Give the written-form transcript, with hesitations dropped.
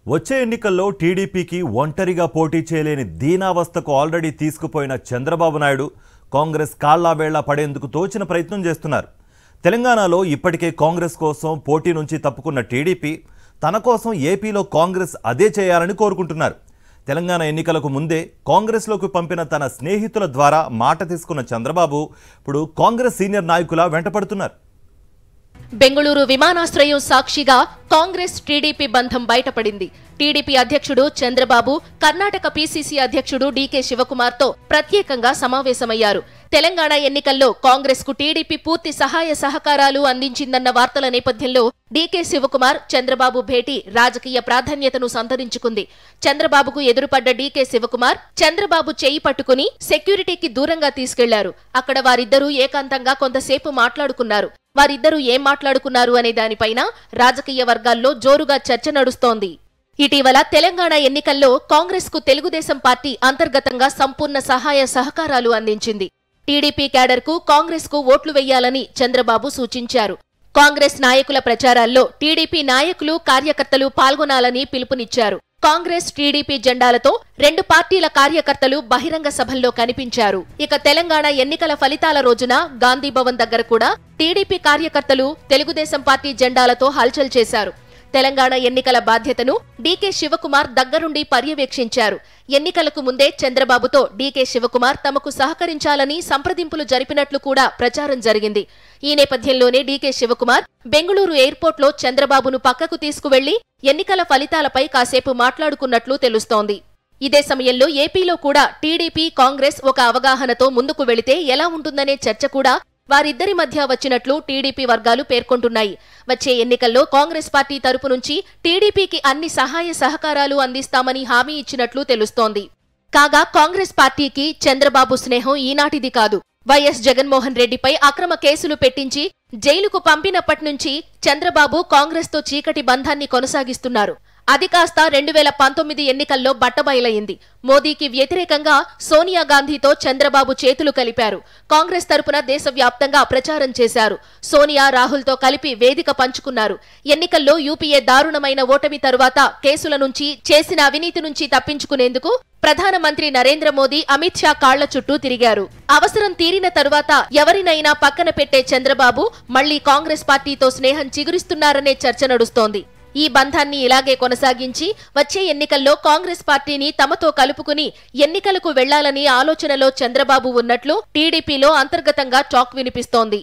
వచ్చే ఎన్నికల్లో టీడీపీకి ఒంటరిగా పోటీ చేయలేని దీనావస్థకు ఆల్రెడీ తీసుకుపోయిన చంద్రబాబు నాయుడు కాంగ్రెస్ కాళ్లావేళ్లా పడేందుకు తోచిన ప్రయత్నం చేస్తున్నారు. తెలంగాణలో ఇప్పటికే కాంగ్రెస్ కోసం పోటీ నుంచి తప్పుకున్న టీడీపీ తన కోసం ఏపీలో కాంగ్రెస్ అదే చేయాలని కోరుకుంటున్నారు. తెలంగాణ ఎన్నికలకు ముందే కాంగ్రెస్లోకి పంపిన తన స్నేహితుల ద్వారా మాట తీసుకున్న చంద్రబాబు ఇప్పుడు కాంగ్రెస్ సీనియర్ నాయకుల వెంటపడుతున్నారు. బెంగళూరు విమానాశ్రయం సాక్షిగా కాంగ్రెస్ టీడీపీ బంధం బయటపడింది. టీడీపీ అధ్యక్షుడు చంద్రబాబు కర్ణాటక పీసీసీ అధ్యక్షుడు డీకే శివకుమార్తో ప్రత్యేకంగా సమావేశమయ్యారు. తెలంగాణ ఎన్నికల్లో కాంగ్రెస్ కు టీడీపీ పూర్తి సహాయ సహకారాలు అందించిందన్న వార్తల నేపథ్యంలో డీకే శివకుమార్ చంద్రబాబు భేటీ రాజకీయ ప్రాధాన్యతను సంతరించుకుంది. చంద్రబాబుకు ఎదురుపడ్డ డీకే శివకుమార్ చంద్రబాబు చేయి పట్టుకుని సెక్యూరిటీకి దూరంగా తీసుకెళ్లారు. అక్కడ వారిద్దరూ ఏకాంతంగా కొంతసేపు మాట్లాడుకున్నారు. వారిద్దరూ ఏం మాట్లాడుకున్నారు అనే దానిపైన రాజకీయ వర్గాల్లో జోరుగా చర్చ నడుస్తోంది. ఇటీవల తెలంగాణ ఎన్నికల్లో కాంగ్రెస్ కు తెలుగుదేశం పార్టీ అంతర్గతంగా సంపూర్ణ సహాయ సహకారాలు అందించింది. టీడీపీ క్యాడర్ కు కాంగ్రెస్ కు ఓట్లు వెయ్యాలని చంద్రబాబు సూచించారు. కాంగ్రెస్ నాయకుల ప్రచారాల్లో టీడీపీ నాయకులు కార్యకర్తలు పాల్గొనాలని పిలుపునిచ్చారు. కాంగ్రెస్ టీడీపీ జెండాలతో రెండు పార్టీల కార్యకర్తలు బహిరంగ సభల్లో కనిపించారు. ఇక తెలంగాణ ఎన్నికల ఫలితాల రోజున గాంధీభవన్ దగ్గర కూడా టీడీపీ కార్యకర్తలు తెలుగుదేశం పార్టీ జెండాలతో హల్చల్ చేశారు. తెలంగాణ ఎన్నికల బాధ్యతను డీకే శివకుమార్ దగ్గరుండి పర్యవేక్షించారు. ఎన్నికలకు ముందే చంద్రబాబుతో డీకే శివకుమార్ తమకు సహకరించాలని సంప్రదింపులు జరిపినట్లు కూడా ప్రచారం జరిగింది. ఈ నేపథ్యంలోనే డీకే శివకుమార్ బెంగళూరు ఎయిర్పోర్ట్లో చంద్రబాబును పక్కకు తీసుకువెళ్లి ఎన్నికల ఫలితాలపై కాసేపు మాట్లాడుకున్నట్లు తెలుస్తోంది. ఇదే సమయంలో ఏపీలో కూడా టీడీపీ కాంగ్రెస్ ఒక అవగాహనతో ముందుకు వెళితే ఎలా ఉంటుందనే చర్చ కూడా వారిద్దరి మధ్య వచ్చినట్లు టీడీపీ వర్గాలు పేర్కొంటున్నాయి. వచ్చే ఎన్నికల్లో కాంగ్రెస్ పార్టీ తరపు నుంచి టీడీపీకి అన్ని సహాయ సహకారాలు అందిస్తామని హామీ ఇచ్చినట్లు తెలుస్తోంది. కాగా కాంగ్రెస్ పార్టీకి చంద్రబాబు స్నేహం ఈనాటిది కాదు. వైఎస్ జగన్మోహన్ రెడ్డిపై అక్రమ కేసులు పెట్టించి జైలుకు పంపినప్పటి నుంచి చంద్రబాబు కాంగ్రెస్తో చీకటి బంధాన్ని కొనసాగిస్తున్నారు. అది కాస్త 2019 ఎన్నికల్లో బట్టబయలైంది. మోదీకి వ్యతిరేకంగా సోనియా గాంధీతో చంద్రబాబు చేతులు కలిపారు. కాంగ్రెస్ తరపున దేశవ్యాప్తంగా ప్రచారం చేశారు. సోనియా రాహుల్తో కలిపి వేదిక పంచుకున్నారు. ఎన్నికల్లో యూపీఏ దారుణమైన ఓటమి తరువాత కేసుల నుంచి చేసిన అవినీతి నుంచి తప్పించుకునేందుకు ప్రధానమంత్రి నరేంద్ర మోదీ అమిత్ షా కాళ్ల చుట్టూ తిరిగారు. అవసరం తీరిన తరువాత ఎవరినైనా పక్కన పెట్టే చంద్రబాబు మళ్లీ కాంగ్రెస్ పార్టీతో స్నేహం చిగురిస్తున్నారనే చర్చ నడుస్తోంది. ఈ బంధాన్ని ఇలాగే కొనసాగించి వచ్చే ఎన్నికల్లో కాంగ్రెస్ పార్టీని తమతో కలుపుకుని ఎన్నికలకు వెళ్లాలని ఆలోచనలో చంద్రబాబు ఉన్నట్లు టీడీపీలో అంతర్గతంగా టాక్ వినిపిస్తోంది.